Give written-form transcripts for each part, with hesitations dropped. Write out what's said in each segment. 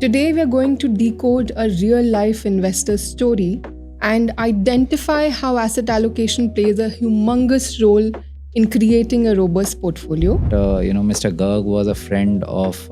Today, we are going to decode a real life investor's story and identify how asset allocation plays a humongous role in creating a robust portfolio. Mr. Garg was a friend of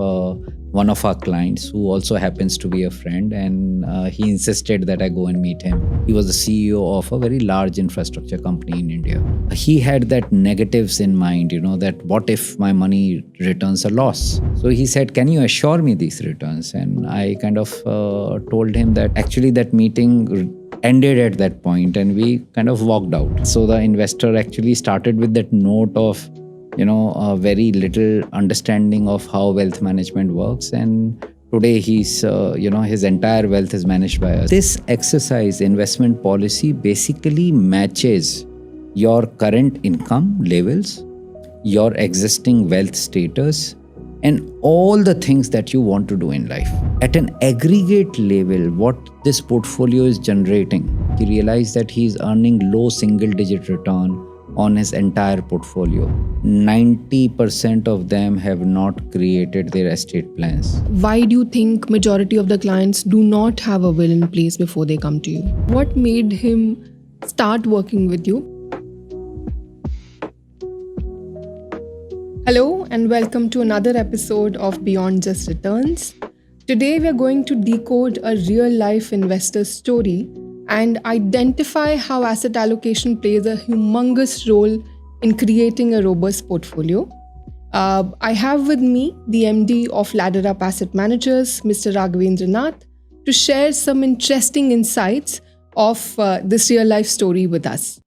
one of our clients who also happens to be a friend, and he insisted that I go and meet him. He was the CEO of a very large infrastructure company in India. He had that negatives in mind, that what if my money returns a loss? So he said, can you assure me these returns? And I kind of told him that actually that meeting ended at that point and we kind of walked out. So the investor actually started with that note of, a very little understanding of how wealth management works. And today he's, his entire wealth is managed by us. This exercise, investment policy, basically matches your current income levels, your existing wealth status, and all the things that you want to do in life. At an aggregate level, what this portfolio is generating, he realized that he's earning low single-digit return on his entire portfolio. 90% of them have not created their estate plans. Why do you think majority of the clients do not have a will in place before they come to you? What made him start working with you? Hello and welcome to another episode of Beyond Just Returns. Today we are going to decode a real-life investor's story and identify how asset allocation plays a humongous role in creating a robust portfolio. I have with me the MD of LadderUp Asset Managers, Mr. Raghvendra Nath, to share some interesting insights of this real-life story with us.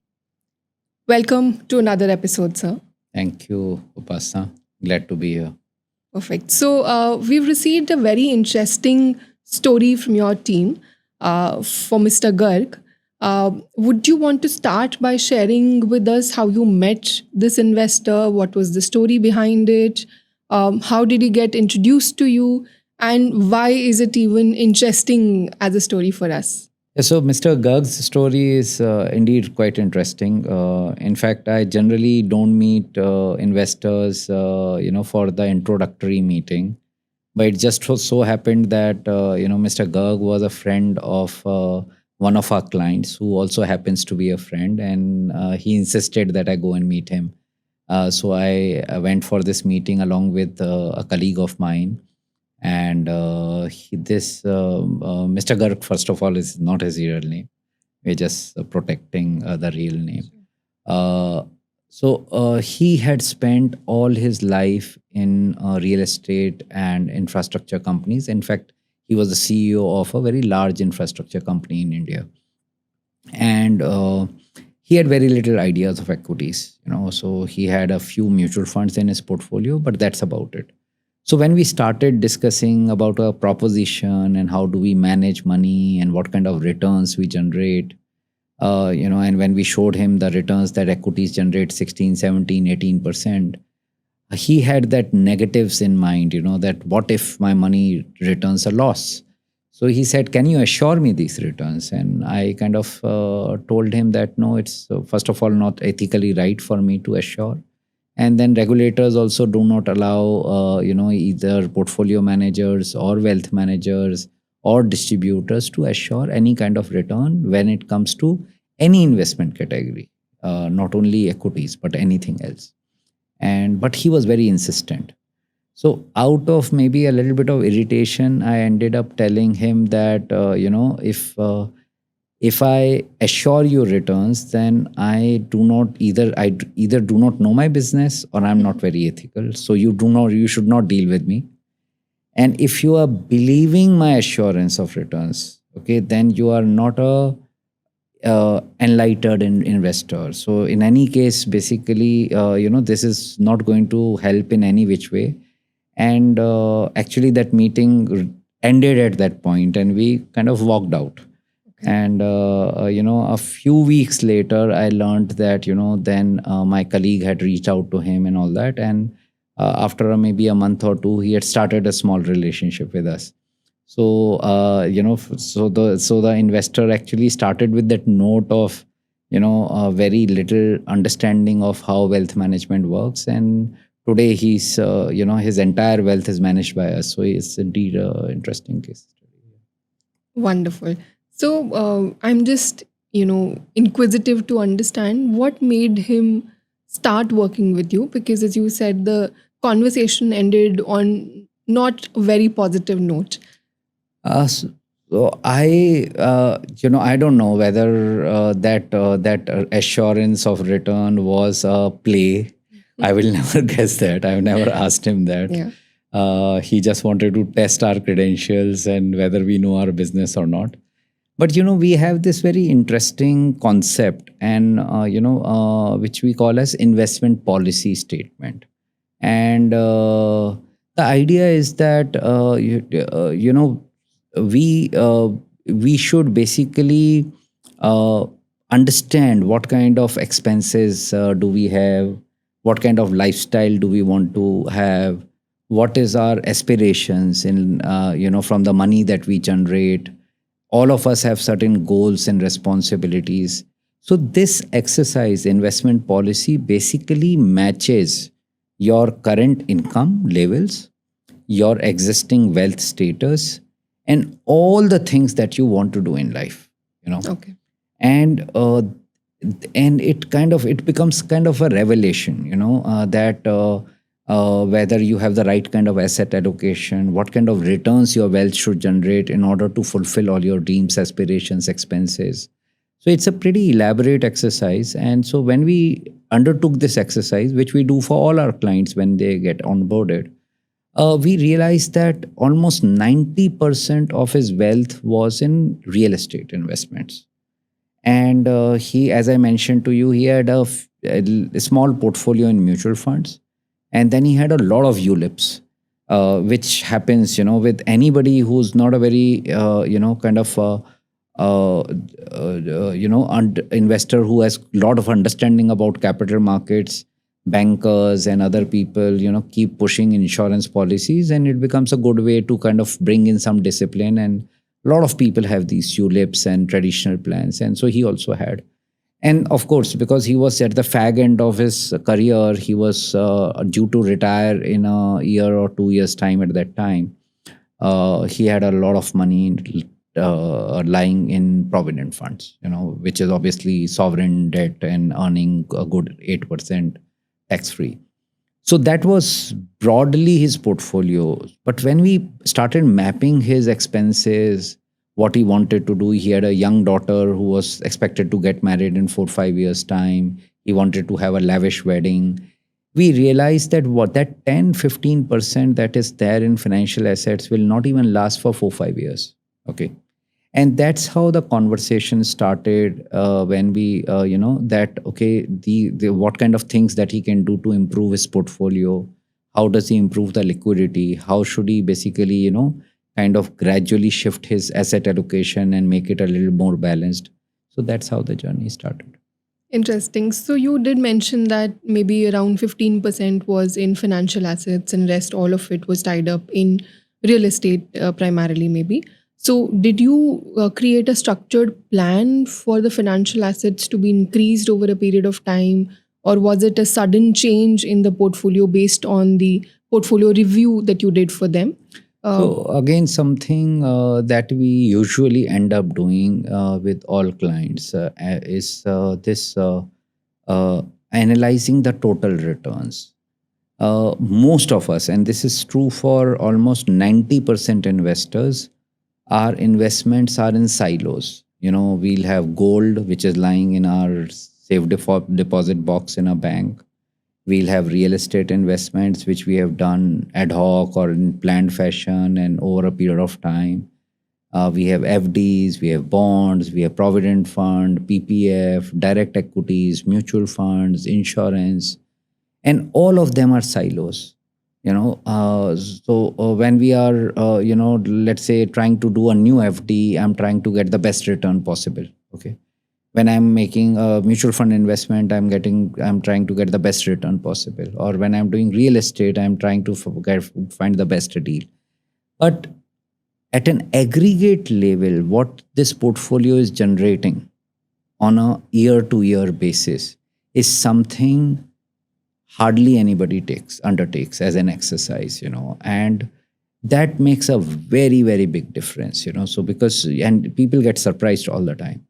Welcome to another episode, sir. Thank you, Upasana. Glad to be here. Perfect. So we've received a very interesting story from your team for Mr. Garg. Would you want to start by sharing with us how you met this investor? What was the story behind it? How did he get introduced to you? And why is it even interesting as a story for us? So Mr. Garg's story is indeed quite interesting. In fact, I generally don't meet investors, for the introductory meeting. But it just so happened that, Mr. Garg was a friend of one of our clients who also happens to be a friend. And he insisted that I go and meet him. So I went for this meeting along with a colleague of mine. And Mr. Garg, first of all, is not his real name. We're just protecting the real name. So he had spent all his life in real estate and infrastructure companies. In fact, he was the CEO of a very large infrastructure company in India. And he had very little ideas of equities. So he had a few mutual funds in his portfolio, but that's about it. So when we started discussing about a proposition and how do we manage money and what kind of returns we generate, and when we showed him the returns that equities generate 16, 17, 18%, he had that negatives in mind, that what if my money returns a loss? So he said, can you assure me these returns? And I kind of told him that no, it's first of all not ethically right for me to assure. And then regulators also do not allow, either portfolio managers or wealth managers or distributors to assure any kind of return when it comes to any investment category, not only equities, but anything else. But he was very insistent. So out of maybe a little bit of irritation, I ended up telling him that, if I assure you returns, then I either do not know my business or I'm not very ethical. So you should not deal with me. And if you are believing my assurance of returns, okay, then you are not a enlightened investor. So in any case, basically, this is not going to help in any which way. And actually that meeting ended at that point and we kind of walked out. And, a few weeks later, I learned that, then my colleague had reached out to him and all that. And after maybe a month or two, he had started a small relationship with us. So, so the investor actually started with that note of, very little understanding of how wealth management works. And today he's his entire wealth is managed by us. So it's indeed an interesting case study. Wonderful. So I'm just, inquisitive to understand what made him start working with you, because as you said, the conversation ended on not a very positive note. So I don't know whether that assurance of return was a play. I will never guess that. I've never asked him that. Yeah. He just wanted to test our credentials and whether we know our business or not. But we have this very interesting concept, and which we call as investment policy statement. And the idea is that we we should basically uh, understand what kind of expenses do we have, what kind of lifestyle do we want to have, what is our aspirations in from the money that we generate. All of us have certain goals and responsibilities. So this exercise, investment policy, basically matches your current income levels, your existing wealth status, and all the things that you want to do in life. Okay. And it becomes kind of a revelation. That whether you have the right kind of asset allocation, what kind of returns your wealth should generate in order to fulfill all your dreams, aspirations, expenses. So it's a pretty elaborate exercise. And so when we undertook this exercise, which we do for all our clients when they get onboarded, we realized that almost 90% of his wealth was in real estate investments. And he, as I mentioned to you, he had a small portfolio in mutual funds. And then he had a lot of ULIPs, which happens, with anybody who's not a very, kind of, investor who has a lot of understanding about capital markets. Bankers and other people, keep pushing insurance policies, and it becomes a good way to kind of bring in some discipline. And a lot of people have these ULIPs and traditional plans, and so he also had. And of course, because he was at the fag end of his career, he was due to retire in a year or 2 years' time at that time. He had a lot of money lying in provident funds, which is obviously sovereign debt and earning a good 8% tax free. So that was broadly his portfolio. But when we started mapping his expenses, what he wanted to do, he had a young daughter who was expected to get married in 4 5 years time. He wanted to have a lavish wedding. We realized that what that 10-15% that is there in financial assets will not even last for 4 5 years. Okay. And that's how the conversation started, when we that okay, the what kind of things that he can do to improve his portfolio, how does he improve the liquidity, how should he basically kind of gradually shift his asset allocation and make it a little more balanced. So that's how the journey started. Interesting. So you did mention that maybe around 15% was in financial assets and rest all of it was tied up in real estate, primarily maybe. So did you create a structured plan for the financial assets to be increased over a period of time, or was it a sudden change in the portfolio based on the portfolio review that you did for them? So again, something that we usually end up doing with all clients is this analyzing the total returns. Most of us, and this is true for almost 90% investors, our investments are in silos. We'll have gold, which is lying in our safe deposit box in a bank. We'll have real estate investments, which we have done ad hoc or in planned fashion and over a period of time. We have FDs, we have bonds, we have provident fund, PPF, direct equities, mutual funds, insurance, and all of them are silos. So when we are, let's say trying to do a new FD, I'm trying to get the best return possible. Okay. When I'm making a mutual fund investment, I'm trying to get the best return possible. Or when I'm doing real estate, I'm trying to find the best deal. But at an aggregate level, what this portfolio is generating on a year to year basis is something hardly anybody undertakes as an exercise, and that makes a very, very big difference, so because, and people get surprised all the time.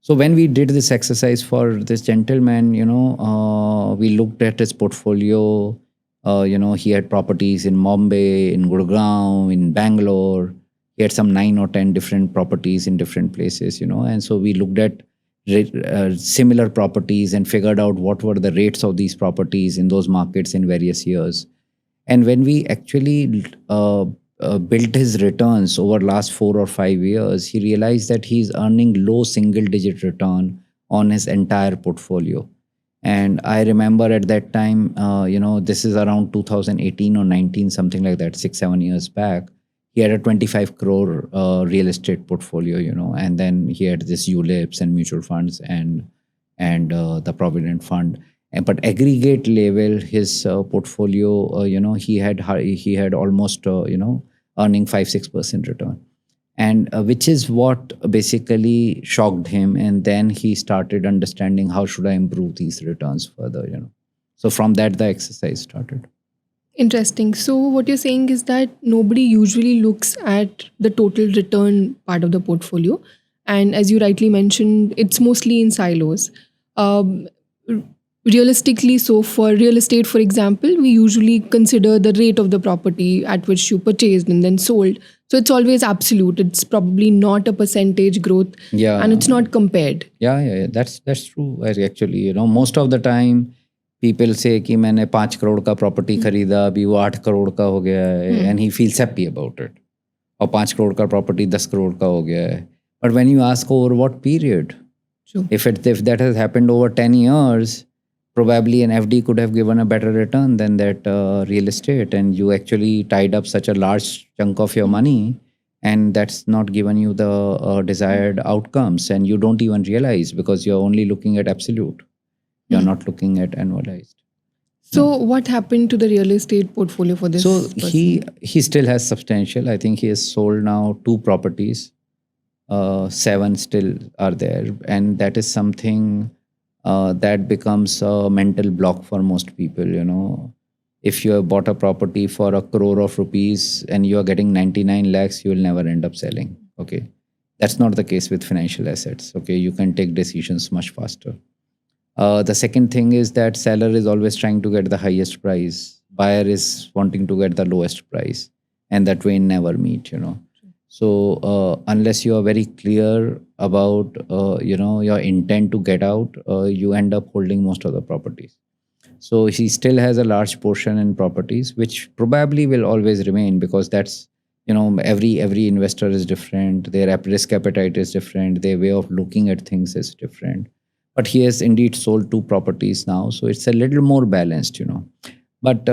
So when we did this exercise for this gentleman, we looked at his portfolio. He had properties in Mumbai, in Gurgaon, in Bangalore. He had some 9 or 10 different properties in different places, and so we looked at similar properties and figured out what were the rates of these properties in those markets in various years. And when we actually built his returns over last 4 or 5 years, he realized that he's earning low single digit return on his entire portfolio. And I remember at that time, this is around 2018 or 19, something like that, 6, 7 years back. He had a 25 crore real estate portfolio, and then he had this ULIPs and mutual funds and the provident fund. But aggregate level, his portfolio, he had almost earning 5-6% return, and which is what basically shocked him. And then he started understanding, how should I improve these returns further. So from that, the exercise started. Interesting. So, what you're saying is that nobody usually looks at the total return part of the portfolio. And as you rightly mentioned, it's mostly in silos. Um, Realistically, so for real estate, for example, we usually consider the rate of the property at which you purchased and then sold. So, it's always absolute. It's probably not a percentage growth, Yeah. and it's not compared. Yeah. That's true. Actually, most of the time people say कि मैंने 5 करोड़ का property खरीदा, अभी वो 8 करोड़ का हो गया है, and he feels happy about it. और 5 करोड़ का प्रॉपर्टी 10 करोड़ का हो गया है. But when you ask over what period, True. if that has happened over 10 years, probably an FD could have given a better return than that real estate, and you actually tied up such a large chunk of your money, and that's not given you the desired outcomes, and you don't even realize, because you're only looking at absolute. You're not looking at annualized. So, what happened to the real estate portfolio for this? So person? he still has substantial. I think he has sold now 2 properties. 7 still are there, and that is something that becomes a mental block for most people. If you have bought a property for 1 crore of rupees and you are getting 99 lakhs, you will never end up selling. Okay, that's not the case with financial assets. Okay, you can take decisions much faster. The second thing is that seller is always trying to get the highest price. Buyer is wanting to get the lowest price, and that way never meet. So unless you are very clear about your intent to get out, you end up holding most of the properties. So he still has a large portion in properties, which probably will always remain, because that's every investor is different. Their risk appetite is different. Their way of looking at things is different. But he has indeed sold 2 properties now, so it's a little more balanced. But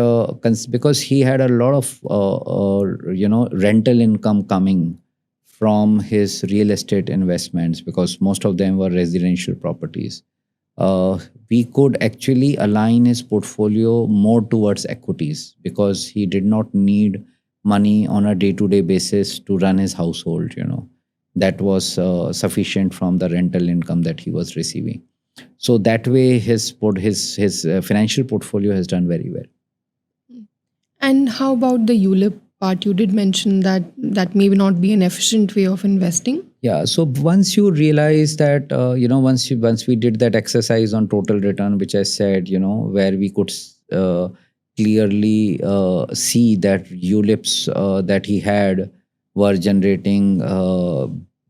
because he had a lot of rental income coming from his real estate investments, because most of them were residential properties, we could actually align his portfolio more towards equities, because he did not need money on a day-to-day basis to run his household. That was sufficient from the rental income that he was receiving. So that way, his financial portfolio has done very well. And how about the ULIP part? You did mention that may not be an efficient way of investing. Yeah. So once you realize that, once we did that exercise on total return, which I said, where we could clearly see that ULIPs that he had were generating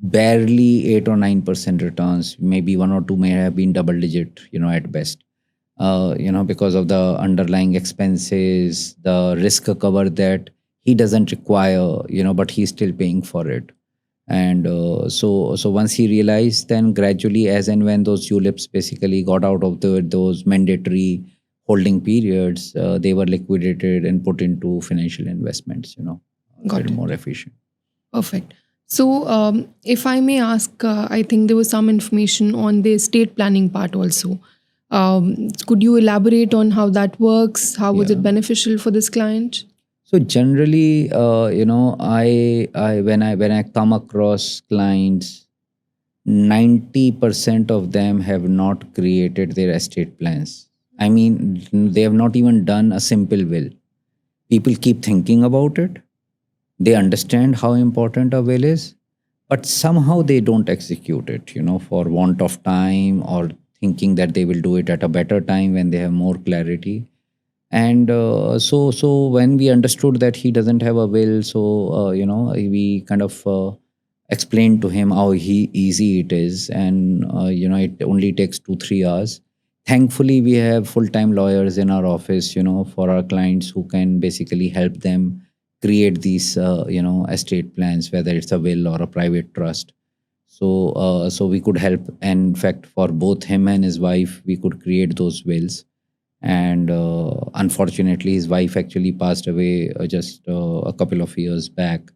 barely 8 or 9% returns. Maybe 1 or 2 may have been double digit, at best. Because of the underlying expenses, the risk cover that he doesn't require, but he's still paying for it. And so once he realized, then gradually, as and when those ULIPs basically got out of those mandatory holding periods, they were liquidated and put into financial investments, a little more efficient. Perfect. So if I may ask, I think there was some information on the estate planning part also. Could you elaborate on how that works? How was it beneficial for this client? So generally, I when I come across clients, 90% of them have not created their estate plans. I mean, they have not even done a simple will. People keep thinking about it. They understand how important a will is, but somehow they don't execute it, for want of time, or thinking that they will do it at a better time when they have more clarity. And so when we understood that he doesn't have a will, so we kind of explained to him how easy it is, and it only takes 2-3 hours. Thankfully, we have full-time lawyers in our office, for our clients, who can basically help them create these estate plans, whether it's a will or a private trust. So we could help, and in fact, for both him and his wife, we could create those wills. And unfortunately, his wife actually passed away just a couple of years back.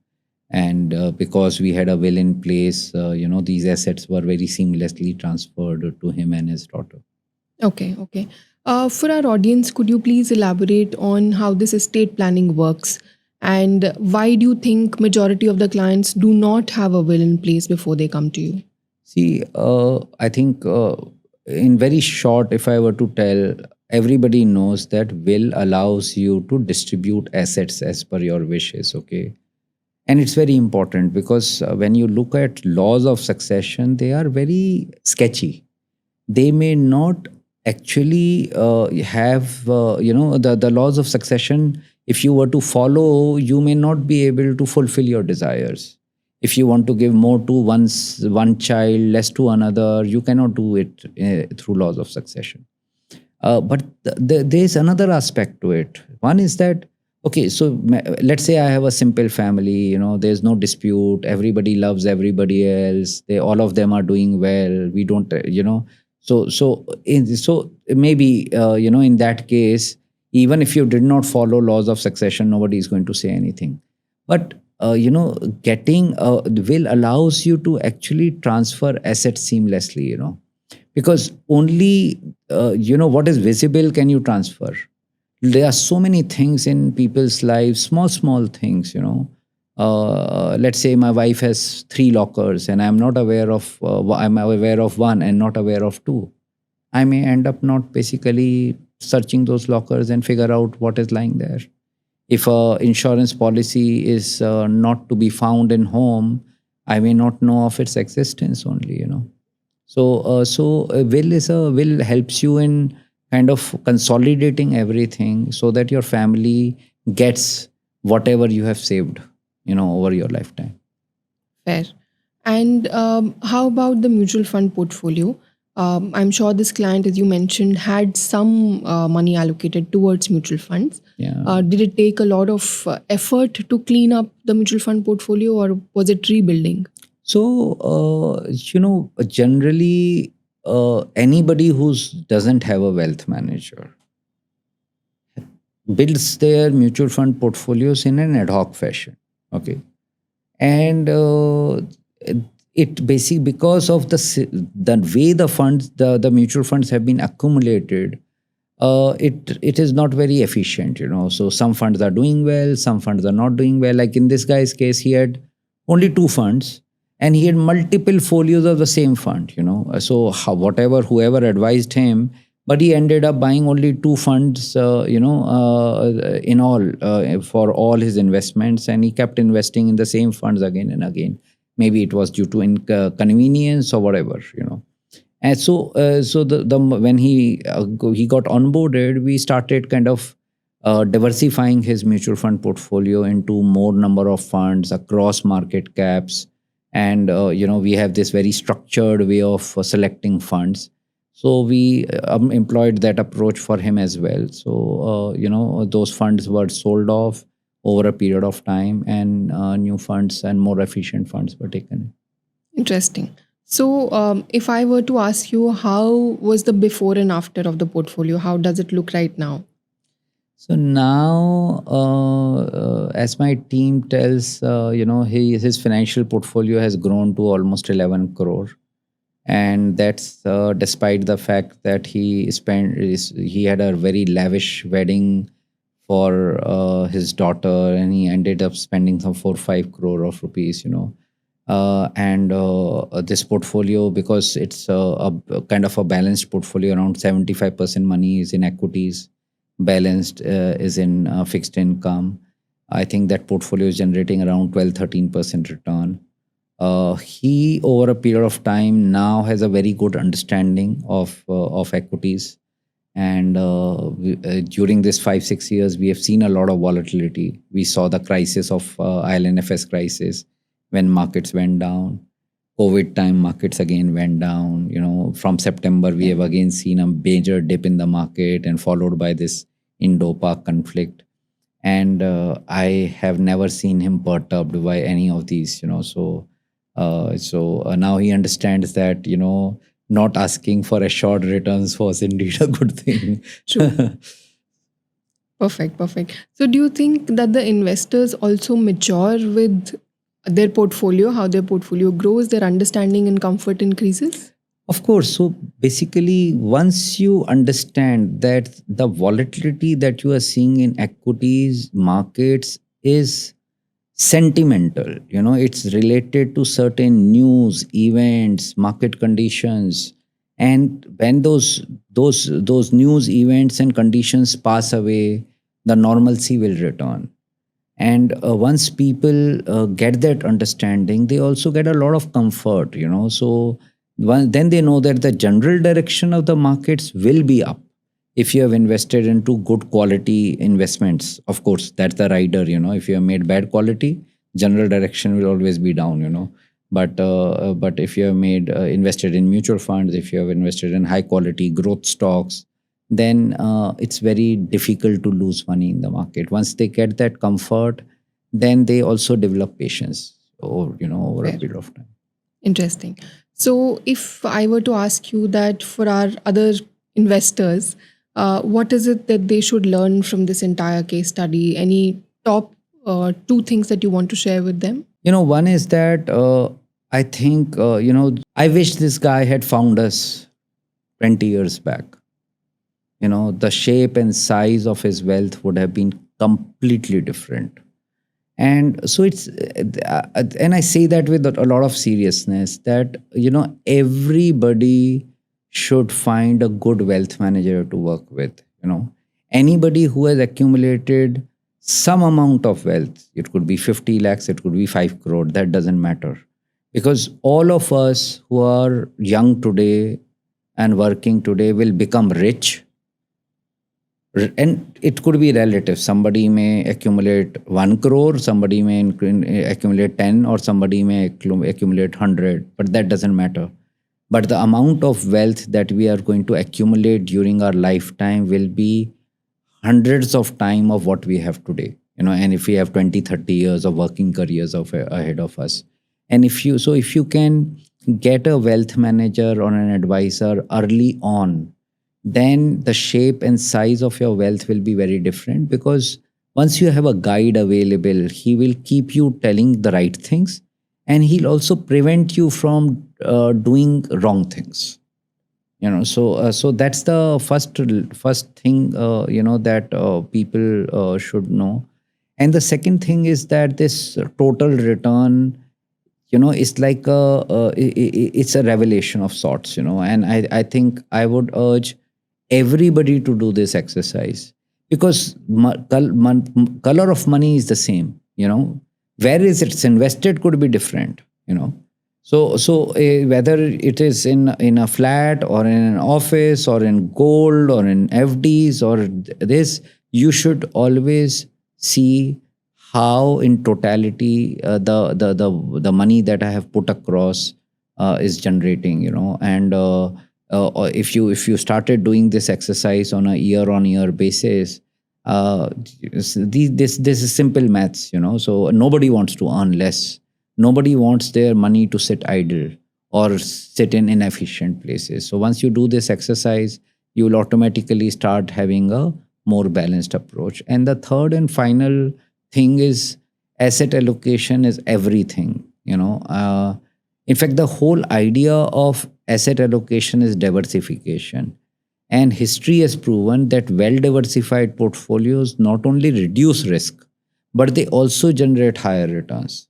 And because we had a will in place, these assets were very seamlessly transferred to him and his daughter. Okay, okay. For our audience, could you please elaborate on how this estate planning works, and why do you think majority of the clients do not have a will in place before they come to you? See, I think in very short, if I were to tell, everybody knows that will allows you to distribute assets as per your wishes. Okay. And it's very important because when you look at laws of succession, they are very sketchy. They may not actually have, the laws of succession. If you were to follow, you may not be able to fulfill your desires. If you want to give more to one child, less to another, you cannot do it through laws of succession. But there's another aspect to it. One is that, okay, so let's say I have a simple family, there's no dispute, everybody loves everybody else, they all of them are doing well, we don't, so maybe in that case, even if you did not follow laws of succession, nobody is going to say anything. But getting the will allows you to actually transfer assets seamlessly, because only what is visible can you transfer. There are so many things in people's lives, small things, let's say my wife has 3 lockers and I'm not aware of I'm aware of one and not aware of two. I may end up not basically searching those lockers and figure out what is lying there. If a insurance policy is not to be found in home, I may not know of its existence only, so a will helps you in kind of consolidating everything so that your family gets whatever you have saved, over your lifetime. Fair. And how about the mutual fund portfolio? I'm sure this client, as you mentioned, had some money allocated towards mutual funds. Yeah. Did it take a lot of effort to clean up the mutual fund portfolio, or was it rebuilding? So, generally, anybody who doesn't have a wealth manager builds their mutual fund portfolios in an ad hoc fashion. Okay. And it basically, because of the way the mutual funds have been accumulated, it is not very efficient, so some funds are doing well, some funds are not doing well. Like in this guy's case, he had only 2 funds and he had multiple folios of the same fund, so whoever advised him, but he ended up buying only 2 funds, in all, for all his investments, and he kept investing in the same funds again and again. Maybe it was due to convenience or whatever, And so the when he got onboarded, we started kind of diversifying his mutual fund portfolio into more number of funds across market caps, and we have this very structured way of selecting funds. So we employed that approach for him as well. So those funds were sold off over a period of time, and new funds and more efficient funds were taken. Interesting. So, if I were to ask you, how was the before and after of the portfolio? How does it look right now? So now, as my team tells, his financial portfolio has grown to almost 11 crore. And that's despite the fact that he had a very lavish wedding for his daughter, and he ended up spending some 4-5 crore of rupees, And this portfolio, because it's a kind of a balanced portfolio, around 75% money is in equities, balanced is in fixed income. I think that portfolio is generating around 12-13% return. He, over a period of time, now has a very good understanding of equities. And during this 5-6 years, we have seen a lot of volatility. We saw the crisis of ILNFS crisis when markets went down. COVID time, markets again went down. From September, we have again seen a major dip in the market, and followed by this Indo-Pak conflict. And I have never seen him perturbed by any of these. So now he understands that not asking for assured returns was indeed a good thing. True. Perfect, perfect. So do you think that the investors also mature with their portfolio, how their portfolio grows, their understanding and comfort increases? Of course. So basically, once you understand that the volatility that you are seeing in equities markets is sentimental, it's related to certain news, events, market conditions. And when those news, events, and conditions pass away, the normalcy will return. And once people get that understanding, they also get a lot of comfort. So then they know that the general direction of the markets will be up if you have invested into good quality investments. Of course, that's the rider. If you have made bad quality, general direction will always be down. But if you have made invested in mutual funds, if you have invested in high quality growth stocks, then it's very difficult to lose money in the market. Once they get that comfort, then they also develop patience over a Fair. period of time. Interesting. So if I were to ask you that for our other investors, what is it that they should learn from this entire case study? Any top two things that you want to share with them? One is that I think, I wish this guy had found us 20 years back. The shape and size of his wealth would have been completely different. And so and I say that with a lot of seriousness, that, everybody should find a good wealth manager to work with. Anybody who has accumulated some amount of wealth, it could be 50 lakhs, it could be 5 crore, that doesn't matter. Because all of us who are young today and working today will become rich. And it could be relative. Somebody may accumulate 1 crore, somebody may accumulate 10, or somebody may accumulate 100, but that doesn't matter. But the amount of wealth that we are going to accumulate during our lifetime will be hundreds of times of what we have today. And if we have 20-30 years of working careers ahead of us. And if you can get a wealth manager or an advisor early on, then the shape and size of your wealth will be very different. Because once you have a guide available, he will keep you telling the right things, and he'll also prevent you from doing wrong things. So that's the first thing that people should know. And the second thing is that this total return, it's like it's a revelation of sorts. And I think I would urge everybody to do this exercise, because color of money is the same. Where is it's invested could be different. So whether it is in a flat, or in an office, or in gold, or in FDs, or this, you should always see how in totality the money that I have put across is generating. And if you started doing this exercise on a year-on-year basis, this is simple maths. So nobody wants to earn less. Nobody wants their money to sit idle or sit in inefficient places. So once you do this exercise, you will automatically start having a more balanced approach. And the third and final thing is, asset allocation is everything. In fact, the whole idea of asset allocation is diversification. And history has proven that well-diversified portfolios not only reduce risk, but they also generate higher returns.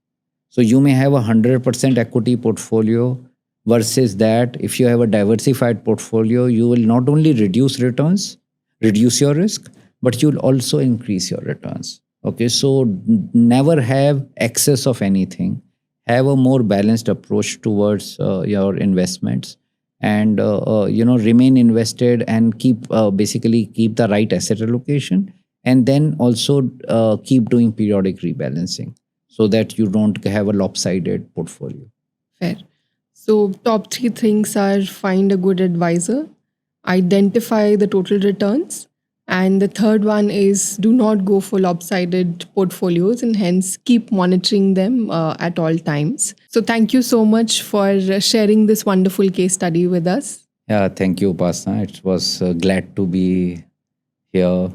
So you may have a 100% equity portfolio versus that if you have a diversified portfolio, you will not only reduce returns, reduce your risk, but you'll also increase your returns. Okay, so never have excess of anything. Have a more balanced approach towards your investments, and remain invested and basically keep the right asset allocation, and then also keep doing periodic rebalancing so that you don't have a lopsided portfolio. Fair. So, top three things are: find a good advisor, identify the total returns, and the third one is do not go for lopsided portfolios and hence keep monitoring them at all times. So, thank you so much for sharing this wonderful case study with us. Yeah, thank you, Upasana. It was glad to be here,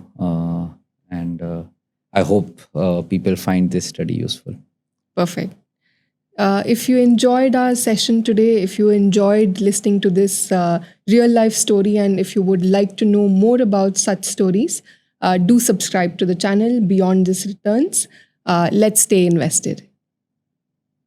and I hope people find this study useful. Perfect. If you enjoyed our session today, if you enjoyed listening to this real life story, and if you would like to know more about such stories, do subscribe to the channel Beyond This Returns. Let's stay invested.